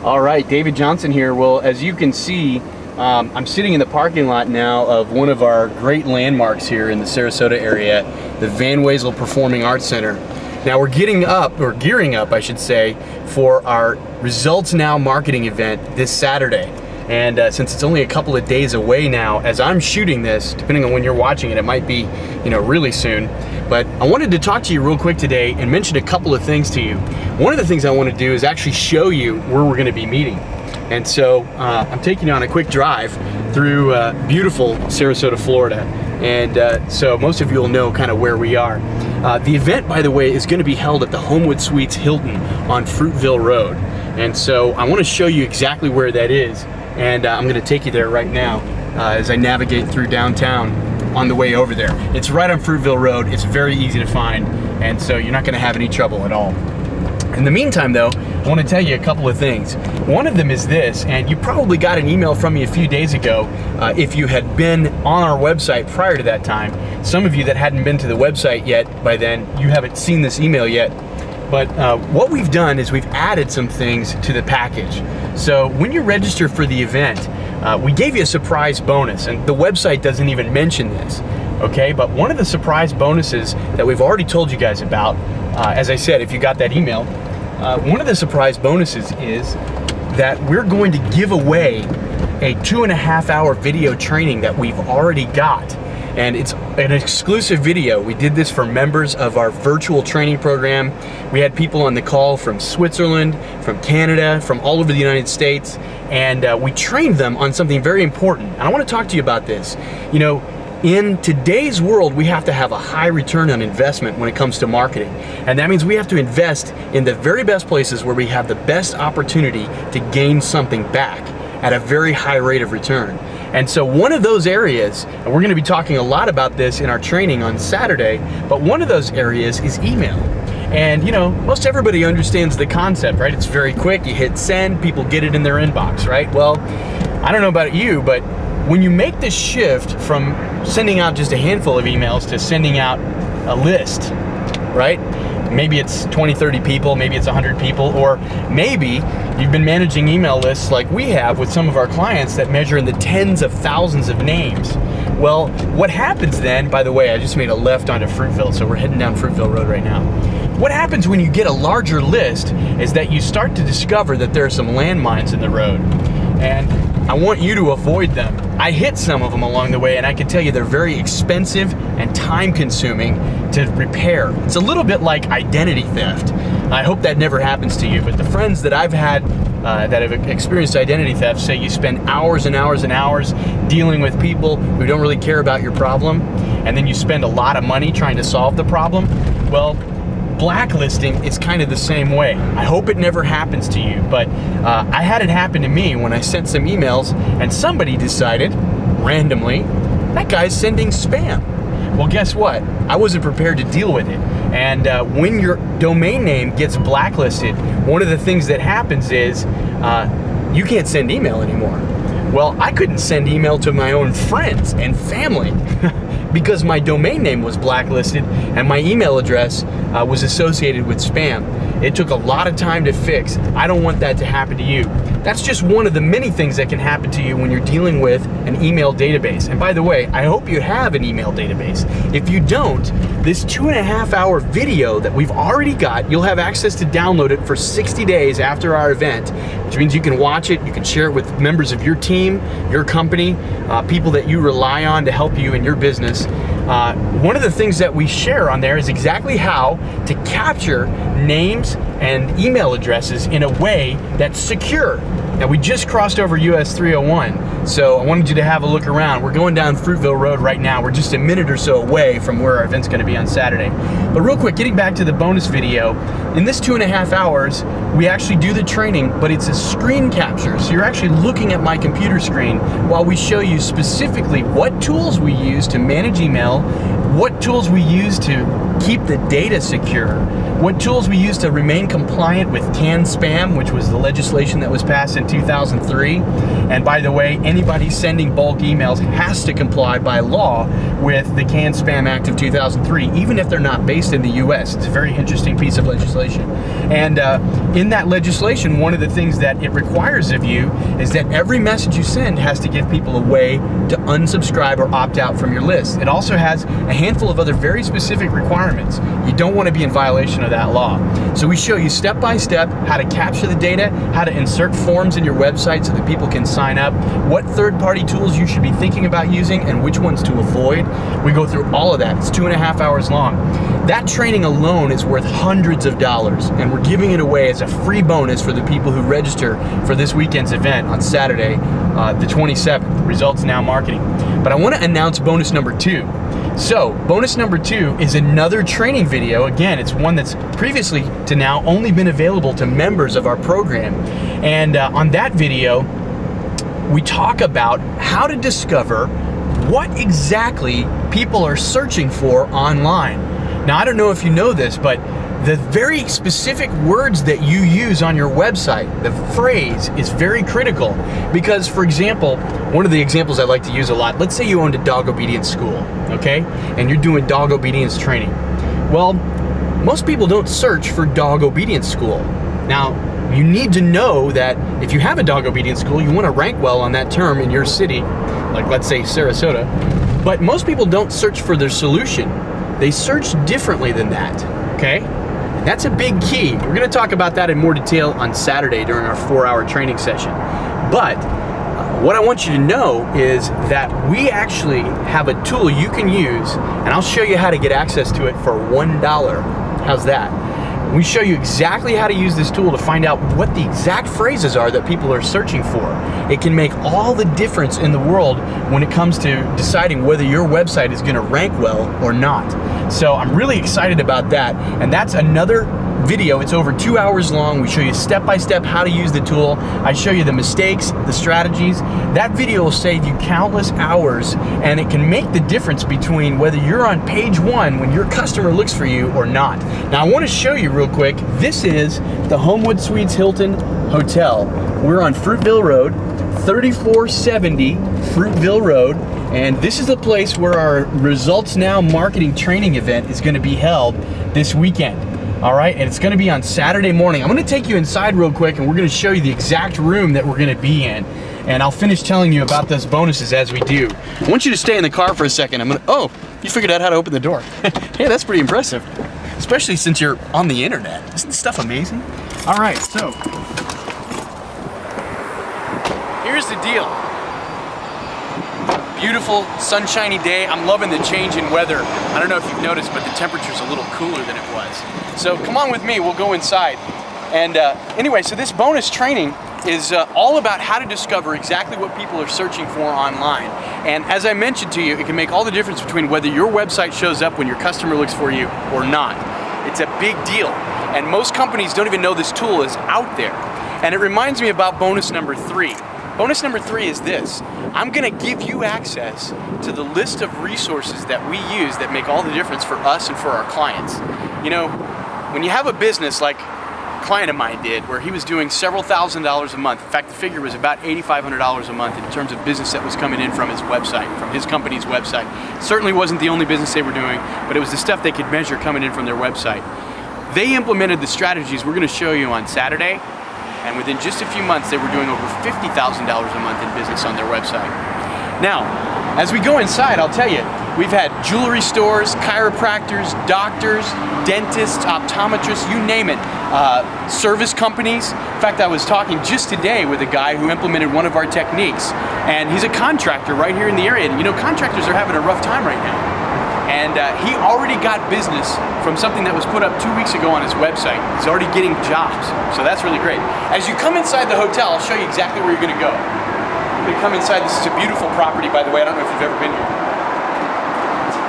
All right, David Johnson here. Well, as you can see, I'm sitting in the parking lot now of one of our great landmarks here in the Sarasota area, the Van Wezel Performing Arts Center. Now we're gearing up, I should say, for our Results Now marketing event this Saturday. And since it's only a couple of days away now, as I'm shooting this, depending on when you're watching it, it might be, really soon. But I wanted to talk to you real quick today and mention a couple of things to you. One of the things I want to do is actually show you where we're going to be meeting. And so I'm taking you on a quick drive through beautiful Sarasota, Florida. And so most of you will know kind of where we are. The event, by the way, is going to be held at the Homewood Suites Hilton on Fruitville Road. And so I want to show you exactly where that is. And I'm going to take you there right now as I navigate through downtown on the way over there. It's right on Fruitville Road. It's very easy to find, and so you're not going to have any trouble at all. In the meantime, though, I want to tell you a couple of things. One of them is this, and you probably got an email from me a few days ago if you had been on our website prior to that time. Some of you that hadn't been to the website yet by then, you haven't seen this email yet. But what we've done is we've added some things to the package. So when you register for the event, we gave you a surprise bonus, and the website doesn't even mention this, okay? But one of the surprise bonuses that we've already told you guys about, as I said, if you got that email, one of the surprise bonuses is that we're going to give away a 2.5-hour video training that we've already got. And it's an exclusive video. We did this for members of our virtual training program. We had people on the call from Switzerland, from Canada, from all over the United States, and we trained them on something very important. And I want to talk to you about this. In today's world, we have to have a high return on investment when it comes to marketing. And that means we have to invest in the very best places where we have the best opportunity to gain something back at a very high rate of return. And so one of those areas, and we're going to be talking a lot about this in our training on Saturday, but one of those areas is email. And most everybody understands the concept, right? It's very quick. You hit send, people get it in their inbox, right? Well, I don't know about you, but when you make the shift from sending out just a handful of emails to sending out a list, right? Maybe it's 20, 30 people, maybe it's 100 people, or maybe you've been managing email lists like we have with some of our clients that measure in the tens of thousands of names. Well, what happens then, by the way, I just made a left onto Fruitville, so we're heading down Fruitville Road right now. What happens when you get a larger list is that you start to discover that there are some landmines in the road. And I want you to avoid them. I hit some of them along the way, and I can tell you they're very expensive and time-consuming to repair. It's a little bit like identity theft. I hope that never happens to you, but the friends that I've had that have experienced identity theft say you spend hours and hours and hours dealing with people who don't really care about your problem, and then you spend a lot of money trying to solve the problem. Well, blacklisting is kind of the same way. I hope it never happens to you, but I had it happen to me when I sent some emails and somebody decided, randomly, that guy's sending spam. Well, guess what? I wasn't prepared to deal with it. And when your domain name gets blacklisted, one of the things that happens is you can't send email anymore. Well, I couldn't send email to my own friends and family because my domain name was blacklisted and my email address was associated with spam. It took a lot of time to fix. I don't want that to happen to you. That's just one of the many things that can happen to you when you're dealing with an email database. And by the way, I hope you have an email database. If you don't, this 2.5-hour video that we've already got, you'll have access to download it for 60 days after our event, which means you can watch it, you can share it with members of your team, your company, people that you rely on to help you in your business. One of the things that we share on there is exactly how to capture names and email addresses in a way that's secure. Now, we just crossed over US 301, so I wanted you to have a look around. We're going down Fruitville Road right now. We're just a minute or so away from where our event's gonna be on Saturday. But real quick, getting back to the bonus video, in this 2.5 hours, we actually do the training, but it's a screen capture. So you're actually looking at my computer screen while we show you specifically what tools we use to manage email, what tools we use to keep the data secure, what tools we use to remain compliant with CAN spam, which was the legislation that was passed in 2003. And by the way, anybody sending bulk emails has to comply by law with the CAN Spam Act of 2003, even if they're not based in the US. It's a very interesting piece of legislation. And in that legislation, one of the things that it requires of you is that every message you send has to give people a way to unsubscribe or opt out from your list. It also has a handful of other very specific requirements. You don't want to be in violation of that law. So we show you step by step how to capture the data, how to insert forms in your website so that people can sign up, what third-party tools you should be thinking about using and which ones to avoid. We go through all of that. It's 2.5 hours long. That training alone is worth hundreds of dollars, and we're giving it away as a free bonus for the people who register for this weekend's event on Saturday, the 27th, Results Now Marketing. But I want to announce bonus number 2. So, bonus number 2 is another training video. Again, it's one that's previously to now only been available to members of our program. And on that video, we talk about how to discover what exactly people are searching for online. Now, I don't know if you know this, but the very specific words that you use on your website, the phrase, is very critical. Because, for example, one of the examples I like to use a lot, let's say you owned a dog obedience school, okay? And you're doing dog obedience training. Well, most people don't search for dog obedience school. Now, you need to know that if you have a dog obedience school, you want to rank well on that term in your city, like let's say Sarasota. But most people don't search for their solution. They search differently than that, okay? That's a big key. We're gonna talk about that in more detail on Saturday during our 4-hour training session. But what I want you to know is that we actually have a tool you can use, and I'll show you how to get access to it for $1. How's that? We show you exactly how to use this tool to find out what the exact phrases are that people are searching for. It can make all the difference in the world when it comes to deciding whether your website is going to rank well or not. So I'm really excited about that, and that's another video. It's over 2 hours long. We show you step by step how to use the tool. I show you the mistakes, the strategies. That video will save you countless hours, and it can make the difference between whether you're on page 1 when your customer looks for you or not. Now I want to show you real quick. This is the Homewood Suites Hilton Hotel. We're on Fruitville Road, 3470 Fruitville Road, and this is the place where our Results Now marketing training event is going to be held this weekend. All right, and it's gonna be on Saturday morning. I'm gonna take you inside real quick and we're gonna show you the exact room that we're gonna be in. And I'll finish telling you about those bonuses as we do. I want you to stay in the car for a second. Oh, you figured out how to open the door. Hey, that's pretty impressive. Especially since you're on the internet. Isn't this stuff amazing? All right, so here's the deal. Beautiful, sunshiny day. I'm loving the change in weather. I don't know if you've noticed, but the temperature's a little cooler than it was. So come on with me, we'll go inside. And anyway, so this bonus training is all about how to discover exactly what people are searching for online. And as I mentioned to you, it can make all the difference between whether your website shows up when your customer looks for you or not. It's a big deal. And most companies don't even know this tool is out there. And it reminds me about bonus number 3. Bonus number 3 is this. I'm gonna give you access to the list of resources that we use that make all the difference for us and for our clients. You know, when you have a business like a client of mine did, where he was doing several $1,000s a month, in fact the figure was about $8,500 a month in terms of business that was coming in from his website, from his company's website. It certainly wasn't the only business they were doing, but it was the stuff they could measure coming in from their website. They implemented the strategies we're gonna show you on Saturday, and within just a few months, they were doing over $50,000 a month in business on their website. Now, as we go inside, I'll tell you, we've had jewelry stores, chiropractors, doctors, dentists, optometrists, you name it, service companies. In fact, I was talking just today with a guy who implemented one of our techniques, and he's a contractor right here in the area. And you know, contractors are having a rough time right now. And he already got business from something that was put up 2 weeks ago on his website. He's already getting jobs, so that's really great. As you come inside the hotel, I'll show you exactly where you're gonna go. You're gonna come inside. This is a beautiful property, by the way. I don't know if you've ever been here.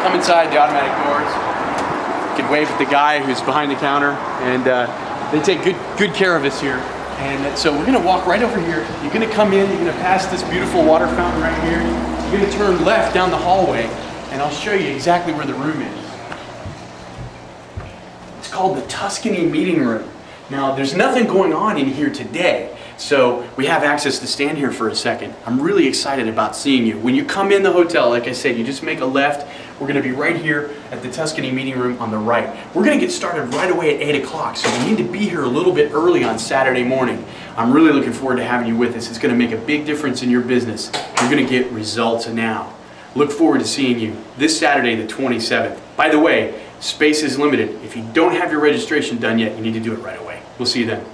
Come inside the automatic doors. You can wave at the guy who's behind the counter, and they take good care of us here. And so we're gonna walk right over here. You're gonna come in, you're gonna pass this beautiful water fountain right here. You're gonna turn left down the hallway, and I'll show you exactly where the room is. called the Tuscany Meeting Room. Now, there's nothing going on in here today, so we have access to stand here for a second. I'm really excited about seeing you. When you come in the hotel, like I said, you just make a left. We're going to be right here at the Tuscany Meeting Room on the right. We're going to get started right away at 8 o'clock, so we need to be here a little bit early on Saturday morning. I'm really looking forward to having you with us. It's going to make a big difference in your business. You're going to get results now. Look forward to seeing you this Saturday, the 27th. By the way, space is limited. If you don't have your registration done yet, you need to do it right away. We'll see you then.